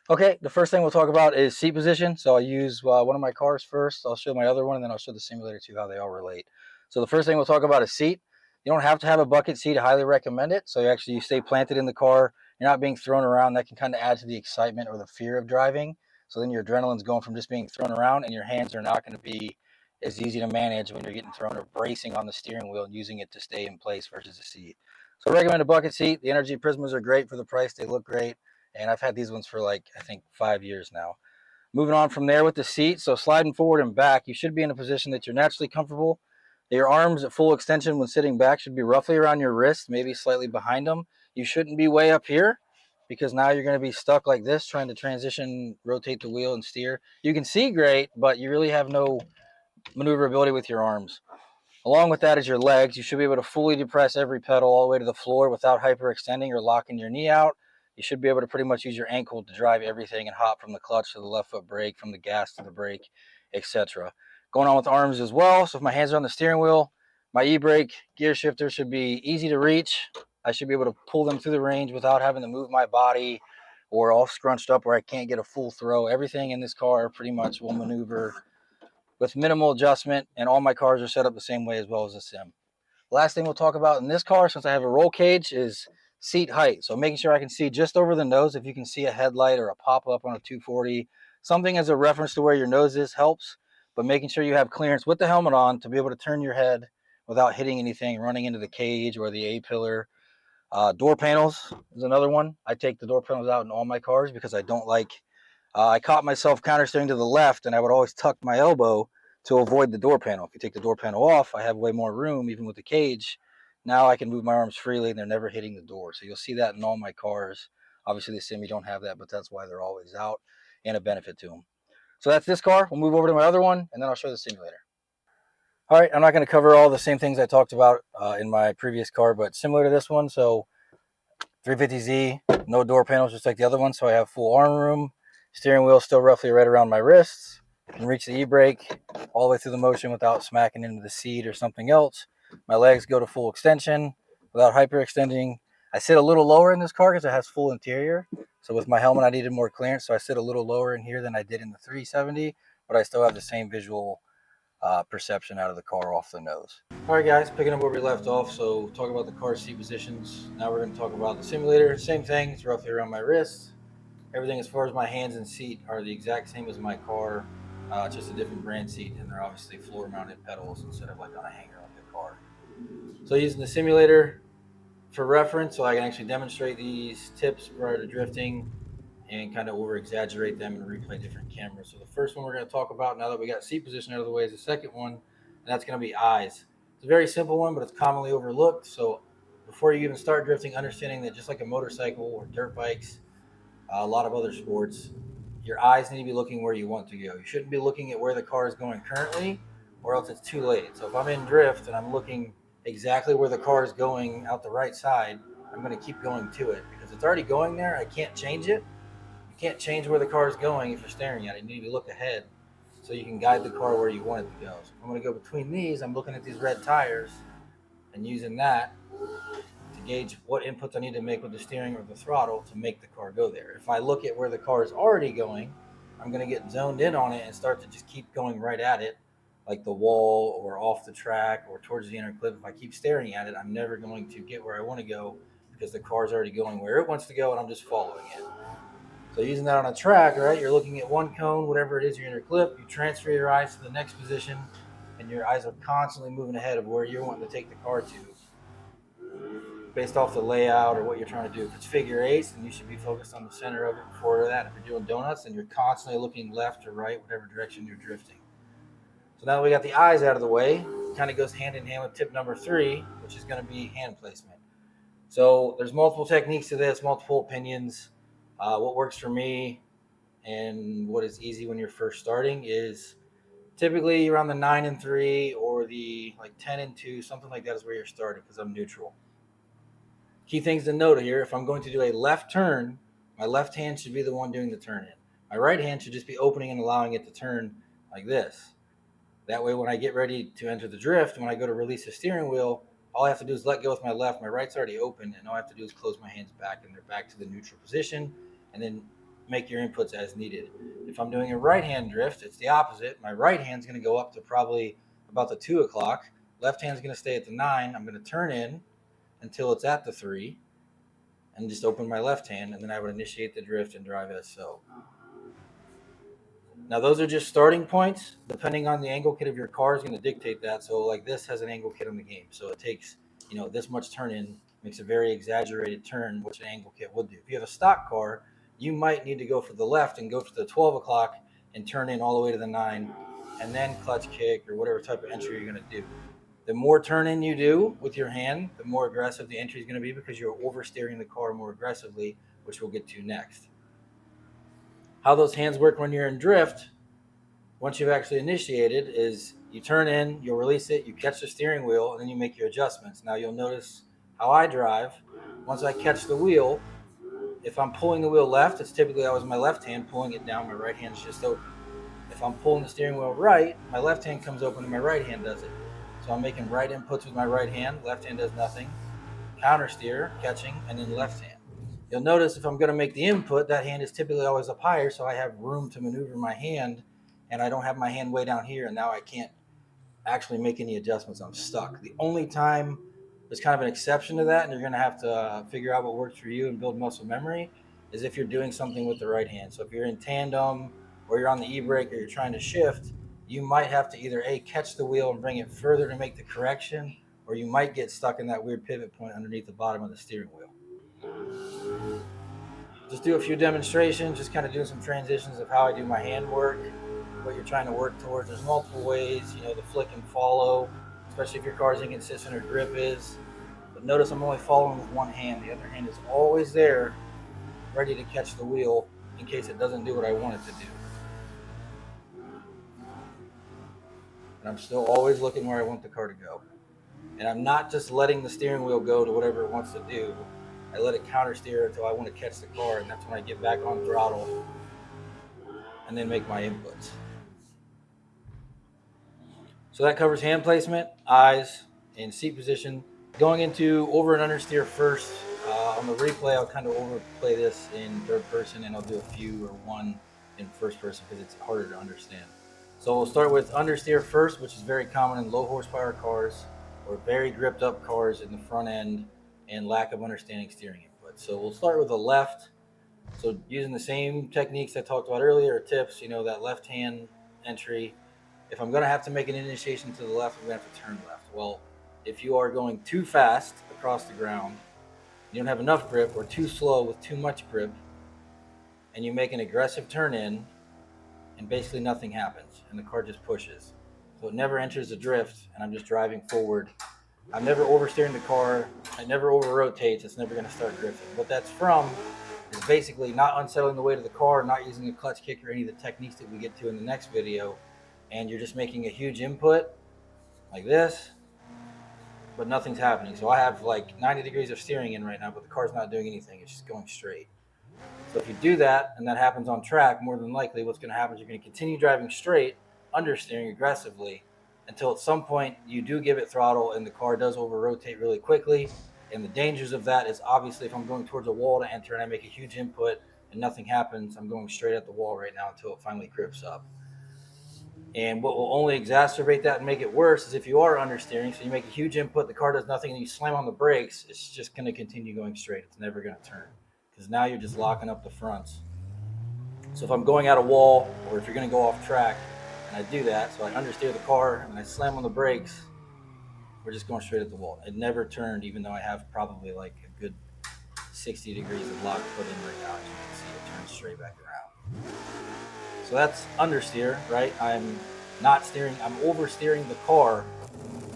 Okay, the first thing we'll talk about is seat position. So I'll use one of my cars first. I'll show my other one, and then I'll show the simulator too, how they all relate. So the first thing we'll talk about is seat. You don't have to have a bucket seat. I highly recommend it. So you stay planted in the car. You're not being thrown around. That can kind of add to the excitement or the fear of driving. So then your adrenaline's going from just being thrown around, and your hands are not going to be as easy to manage when you're getting thrown or bracing on the steering wheel and using it to stay in place versus a seat. So I recommend a bucket seat. The Energy Prismas are great for the price. They look great. And I've had these ones for like, I think 5 years now. Moving on from there with the seat. So sliding forward and back, you should be in a position that you're naturally comfortable. Your arms at full extension when sitting back should be roughly around your wrist, maybe slightly behind them. You shouldn't be way up here because now you're going to be stuck like this trying to transition, rotate the wheel and steer. You can see great, but you really have no maneuverability with your arms. Along with that is your legs. You should be able to fully depress every pedal all the way to the floor without hyperextending or locking your knee out. You should be able to pretty much use your ankle to drive everything and hop from the clutch to the left foot brake, from the gas to the brake, etc. Going on with arms as well. So if my hands are on the steering wheel, my e-brake gear shifter should be easy to reach. I should be able to pull them through the range without having to move my body or all scrunched up where I can't get a full throw. Everything in this car pretty much will maneuver with minimal adjustment, and all my cars are set up the same way as well as a sim. Last thing we'll talk about in this car, since I have a roll cage, is seat height. So making sure I can see just over the nose. If you can see a headlight or a pop-up on a 240, something as a reference to where your nose is helps, but making sure you have clearance with the helmet on to be able to turn your head without hitting anything, running into the cage or the A-pillar. Door panels is another one. I take the door panels out in all my cars because I don't like. I caught myself countersteering to the left, and I would always tuck my elbow to avoid the door panel. If you take the door panel off, I have way more room, even with the cage. Now I can move my arms freely, and they're never hitting the door. So you'll see that in all my cars. Obviously, the Simi don't have that, but that's why they're always out and a benefit to them. So that's this car. We'll move over to my other one, and then I'll show the simulator. All right, I'm not going to cover all the same things I talked about in my previous car, but similar to this one. So 350Z, no door panels, just like the other one. So I have full arm room. Steering wheel still roughly right around my wrists. Can reach the e-brake all the way through the motion without smacking into the seat or something else. My legs go to full extension without hyperextending. I sit a little lower in this car because it has full interior. So with my helmet, I needed more clearance. So I sit a little lower in here than I did in the 370, but I still have the same visual perception out of the car off the nose. All right, guys, picking up where we left off. So talk about the car seat positions. Now we're going to talk about the simulator. Same thing. It's roughly around my wrist. Everything as far as my hands and seat are the exact same as my car. Just a different brand seat, and they're obviously floor-mounted pedals instead of like on a hanger like the car. So using the simulator for reference, so I can actually demonstrate these tips prior to drifting and kind of over exaggerate them and replay different cameras. So the first one we're going to talk about now that we got seat position out of the way is the second one, and that's going to be eyes. It's a very simple one, but it's commonly overlooked. So before you even start drifting, understanding that just like a motorcycle or dirt bikes, a lot of other sports, your eyes need to be looking where you want to go. You shouldn't be looking at where the car is going currently, or else it's too late. So if I'm in drift and I'm looking exactly where the car is going out the right side, I'm going to keep going to it because it's already going there. I can't change it. You can't change where the car is going if you're staring at it. You need to look ahead so you can guide the car where you want it to go. So if I'm going to go between these, I'm looking at these red tires and using that to gauge what inputs I need to make with the steering or the throttle to make the car go there. If I look at where the car is already going, I'm going to get zoned in on it and start to just keep going right at it, like the wall or off the track or towards the inner cliff. If I keep staring at it, I'm never going to get where I want to go because the car is already going where it wants to go and I'm just following it. So using that on a track, right, you're looking at one cone, whatever it is, your inner clip, you transfer your eyes to the next position, and your eyes are constantly moving ahead of where you're wanting to take the car to based off the layout or what you're trying to do. If it's figure eights, then you should be focused on the center of it before that. If you're doing donuts, then you're constantly looking left or right, whatever direction you're drifting. So now that we got the eyes out of the way, it kind of goes hand in hand with tip number 3, which is going to be hand placement. So there's multiple techniques to this, multiple opinions. What works for me and what is easy when you're first starting is typically around the 9 and 3 or the like 10 and 2, something like that is where you're starting because I'm neutral. Key things to note here, if I'm going to do a left turn, my left hand should be the one doing the turn in. My right hand should just be opening and allowing it to turn like this. That way when I get ready to enter the drift, when I go to release the steering wheel, all I have to do is let go with my left. My right's already open, and all I have to do is close my hands back, and they're back to the neutral position. And then make your inputs as needed. If I'm doing a right-hand drift, it's the opposite. My right hand's going to go up to probably about the 2 o'clock. Left hand's going to stay at the 9. I'm going to turn in until it's at the 3 and just open my left hand, and then I would initiate the drift and drive as so. Now those are just starting points. Depending on the angle kit of your car is going to dictate that. So like this has an angle kit on the game. So it takes, this much turn in, makes a very exaggerated turn, which an angle kit would do. If you have a stock car, you might need to go for the left and go to the 12 o'clock and turn in all the way to the 9 and then clutch kick or whatever type of entry you're going to do. The more turn in you do with your hand, the more aggressive the entry is going to be because you're oversteering the car more aggressively, which we'll get to next. How those hands work when you're in drift, once you've actually initiated, is you turn in, you'll release it, you catch the steering wheel, and then you make your adjustments. Now you'll notice how I drive. Once I catch the wheel, if I'm pulling the wheel left, it's typically always my left hand pulling it down, my right hand's just open. If I'm pulling the steering wheel right, my left hand comes open and my right hand does it. So I'm making right inputs with my right hand, left hand does nothing. Counter steer, catching, and then left hand. You'll notice if I'm going to make the input, that hand is typically always up higher, so I have room to maneuver my hand, and I don't have my hand way down here, and now I can't actually make any adjustments. I'm stuck. The only time there's kind of an exception to that, and you're going to have to figure out what works for you and build muscle memory, is if you're doing something with the right hand. So if you're in tandem or you're on the e-brake or you're trying to shift, you might have to either A, catch the wheel and bring it further to make the correction, or you might get stuck in that weird pivot point underneath the bottom of the steering wheel. Just do a few demonstrations, just kind of doing some transitions of how I do my hand work, what you're trying to work towards. There's multiple ways, the flick and follow, especially if your car's inconsistent or grip is. But notice I'm only following with one hand. The other hand is always there, ready to catch the wheel in case it doesn't do what I want it to do. And I'm still always looking where I want the car to go. And I'm not just letting the steering wheel go to whatever it wants to do. I let it counter steer until I want to catch the car, and that's when I get back on throttle and then make my inputs. So that covers hand placement, eyes, and seat position. Going into over and understeer first. On the replay, I'll kind of overplay this in third person, and I'll do a few or one in first person because it's harder to understand. So we'll start with understeer first, which is very common in low horsepower cars or very gripped up cars in the front end and lack of understanding steering input. So we'll start with the left. So using the same techniques I talked about earlier, or tips, that left hand entry. If I'm going to have to make an initiation to the left, I'm going to have to turn left. Well, if you are going too fast across the ground, you don't have enough grip, or too slow with too much grip, and you make an aggressive turn in, and basically nothing happens, and the car just pushes. So it never enters a drift, and I'm just driving forward. I'm never oversteering the car. It never over-rotates. It's never going to start drifting. What that's from is basically not unsettling the weight of the car, not using a clutch kick or any of the techniques that we get to in the next video, and you're just making a huge input like this, but nothing's happening. So I have like 90 degrees of steering in right now, but the car's not doing anything. It's just going straight. So if you do that, and that happens on track, more than likely what's going to happen is you're going to continue driving straight, understeering aggressively, until at some point you do give it throttle and the car does over-rotate really quickly. And the dangers of that is obviously if I'm going towards a wall to enter and I make a huge input and nothing happens, I'm going straight at the wall right now until it finally grips up. And what will only exacerbate that and make it worse is if you are understeering, so you make a huge input, the car does nothing, and you slam on the brakes, it's just going to continue going straight. It's never going to turn because now you're just locking up the fronts. So if I'm going at a wall, or if you're going to go off track, and I do that, so I understeer the car and I slam on the brakes, we're just going straight at the wall. It never turned, even though I have probably like a good 60 degrees of lock put in right now. As you can see, it turns straight back around. So that's understeer, right? I'm not steering, I'm oversteering the car,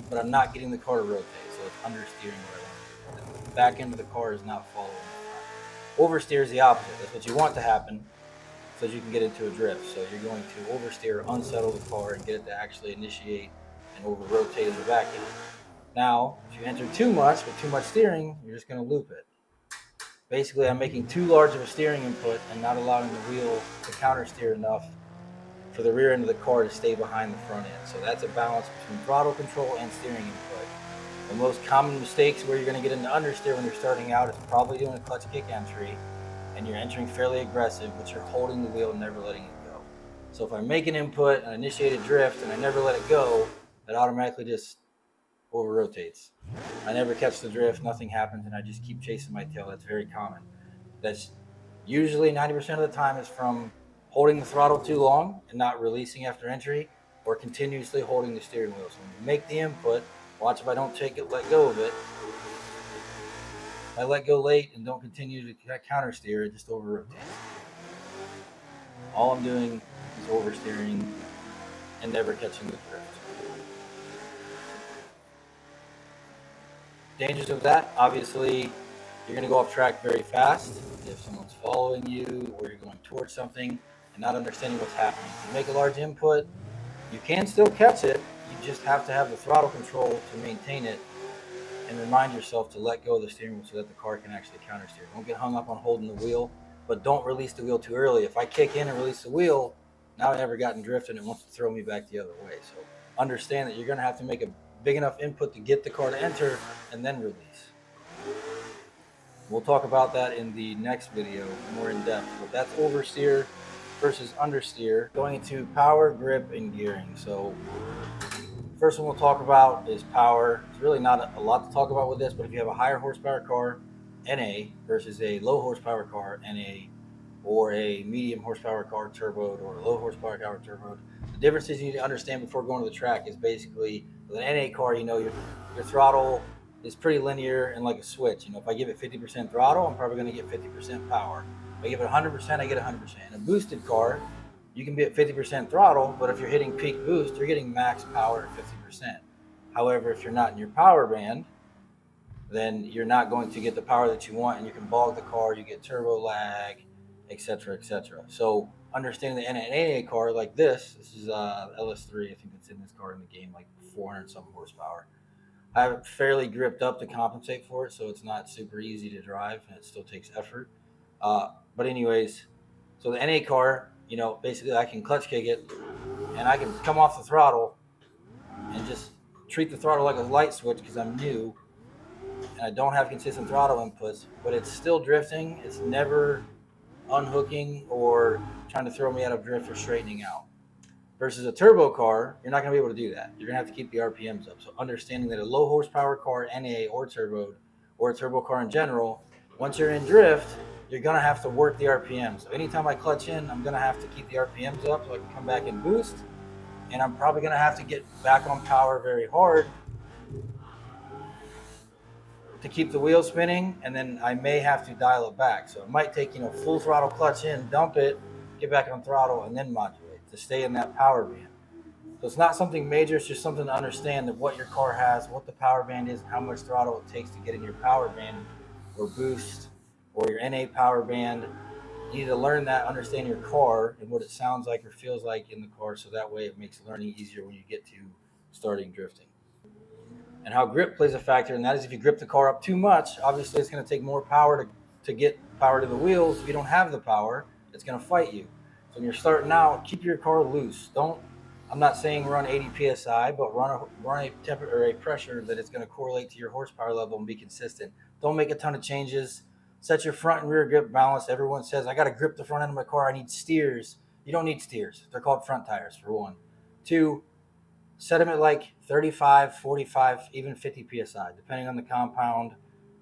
but I'm not getting the car to rotate. So it's understeering what I want to do. The back end of the car is not following the front. Oversteer is the opposite. That's what you want to happen, so you can get into a drift. So you're going to oversteer, unsettle the car, and get it to actually initiate and over-rotate in the back end. Now, if you enter too much with too much steering, you're just going to loop it. Basically, I'm making too large of a steering input and not allowing the wheel to counter steer enough for the rear end of the car to stay behind the front end. So that's a balance between throttle control and steering input. The most common mistakes where you're going to get into understeer when you're starting out is probably doing a clutch kick entry and you're entering fairly aggressive, but you're holding the wheel and never letting it go. So if I make an input and initiate a drift and I never let it go, it automatically just over rotates. I never catch the drift, nothing happens, and I just keep chasing my tail. That's very common. That's usually 90% of the time is from holding the throttle too long and not releasing after entry, or continuously holding the steering wheel. So when you make the input, watch if I don't let go of it. If I let go late and don't continue to counter steer, it just over rotates. All I'm doing is oversteering and never catching the drift. Dangers of that, obviously, you're going to go off track very fast if someone's following you or you're going towards something and not understanding what's happening. If you make a large input, you can still catch it. You just have to have the throttle control to maintain it and remind yourself to let go of the steering wheel so that the car can actually counter steer. Don't get hung up on holding the wheel, but don't release the wheel too early. If I kick in and release the wheel, now I never gotten drift and it wants to throw me back the other way. So understand that you're going to have to make a big enough input to get the car to enter and then release. We'll talk about that in the next video more in depth, but that's oversteer versus understeer. Going into power, grip, and gearing. So first one we'll talk about is power. There's really not a lot to talk about with this, but if you have a higher horsepower car, NA, versus a low horsepower car, NA, or a medium horsepower car, turboed, or a low horsepower car, turboed, the differences you need to understand before going to the track is basically with an NA car, you know, your throttle is pretty linear and like a switch. You know, if I give it 50% throttle, I'm probably going to get 50% power. If I give it 100%, I get 100%. In a boosted car, you can be at 50% throttle, but if you're hitting peak boost, you're getting max power at 50%. However, if you're not in your power band, then you're not going to get the power that you want, and you can bog the car, you get turbo lag, etc., etc. So understanding the NA car like this is LS3, I think it's in this car in the game, like 400 some horsepower. I have it fairly gripped up to compensate for it, so it's not super easy to drive, and it still takes effort. But anyways, so the NA car, you know, basically I can clutch kick it, and I can come off the throttle and just treat the throttle like a light switch because I'm new, and I don't have consistent throttle inputs, but it's still drifting. It's never unhooking or trying to throw me out of drift or straightening out. Versus a turbo car, you're not going to be able to do that. You're going to have to keep the RPMs up. So understanding that a low horsepower car, NA or turbo, or a turbo car in general, once you're in drift, you're going to have to work the RPMs. So anytime I clutch in, I'm going to have to keep the RPMs up so I can come back and boost. And I'm probably going to have to get back on power very hard to keep the wheel spinning, and then I may have to dial it back. So it might take, you know, full throttle clutch in, dump it, get back on throttle, and then modulate to stay in that power band. So it's not something major, it's just something to understand that what your car has, what the power band is, how much throttle it takes to get in your power band or boost or your NA power band. You need to learn that, understand your car and what it sounds like or feels like in the car, so that way it makes learning easier when you get to starting drifting. And how grip plays a factor, and that is if you grip the car up too much, obviously it's going to take more power to get power to the wheels. If you don't have the power, it's going to fight you. So when you're starting out, keep your car loose. I'm not saying run 80 psi, but run a temperature or a pressure that is going to correlate to your horsepower level and be consistent. Don't make a ton of changes. Set your front and rear grip balance. Everyone says, I got to grip the front end of my car, I need steers. You don't need steers. They're called front tires, for one. Two, set them at like 35, 45, even 50 psi, depending on the compound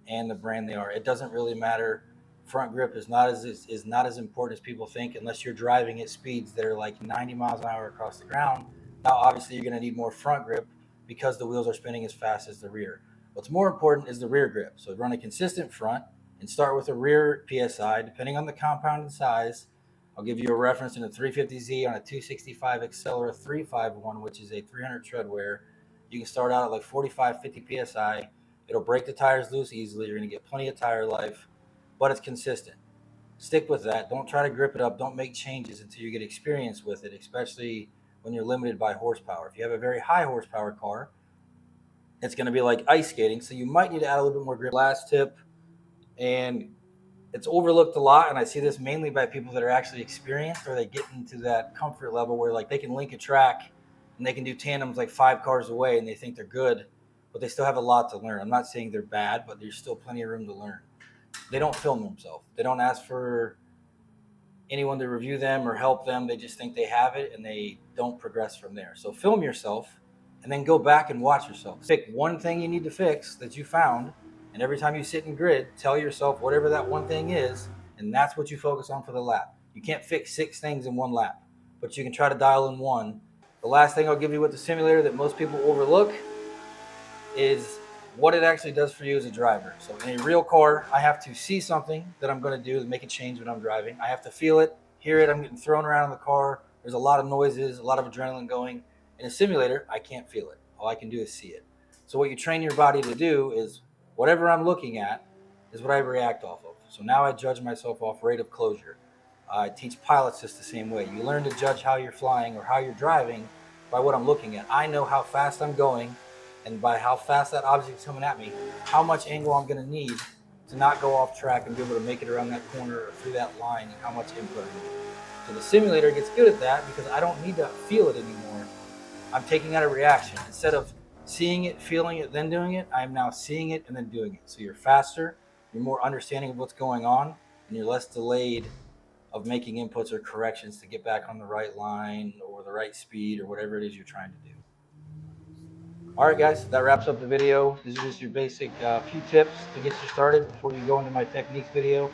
and the brand they are. It doesn't really matter. Front grip is not as important as people think, unless you're driving at speeds that are like 90 miles an hour across the ground. Now, obviously, you're going to need more front grip because the wheels are spinning as fast as the rear. What's more important is the rear grip. So run a consistent front and start with a rear PSI, depending on the compound and size. I'll give you a reference in a 350Z on a 265 Accelera 351, which is a 300 tread wear. You can start out at like 45, 50 PSI. It'll break the tires loose easily. You're going to get plenty of tire life, but it's consistent. Stick with that. Don't try to grip it up. Don't make changes until you get experience with it, especially when you're limited by horsepower. If you have a very high horsepower car, it's going to be like ice skating, so you might need to add a little bit more grip. Last tip, and it's overlooked a lot, and I see this mainly by people that are actually experienced, or they get into that comfort level where like they can link a track and they can do tandems like 5 cars away and they think they're good, but they still have a lot to learn. I'm not saying they're bad, but there's still plenty of room to learn. they don't film themselves. They don't ask for anyone to review them or help them. They just think they have it and they don't progress from there. So film yourself and then go back and watch yourself. Pick one thing you need to fix that you found, and every time you sit in grid, tell yourself whatever that one thing is, and that's what you focus on for the lap. You can't fix 6 things in one lap, but you can try to dial in one. The last thing I'll give you with the simulator that most people overlook is what it actually does for you as a driver. So in a real car, I have to see something that I'm going to do to make a change when I'm driving. I have to feel it, hear it. I'm getting thrown around in the car. There's a lot of noises, a lot of adrenaline going. In a simulator, I can't feel it. All I can do is see it. So what you train your body to do is whatever I'm looking at is what I react off of. So now I judge myself off rate of closure. I teach pilots this the same way. You learn to judge how you're flying or how you're driving by what I'm looking at. I know how fast I'm going, and by how fast that object is coming at me, how much angle I'm going to need to not go off track and be able to make it around that corner or through that line, and how much input I need. So the simulator gets good at that because I don't need to feel it anymore. I'm taking out a reaction. Instead of seeing it, feeling it, then doing it, I'm now seeing it and then doing it. So you're faster, you're more understanding of what's going on, and you're less delayed of making inputs or corrections to get back on the right line or the right speed or whatever it is you're trying to do. All right, guys, that wraps up the video. This is just your basic few tips to get you started before you go into my techniques video.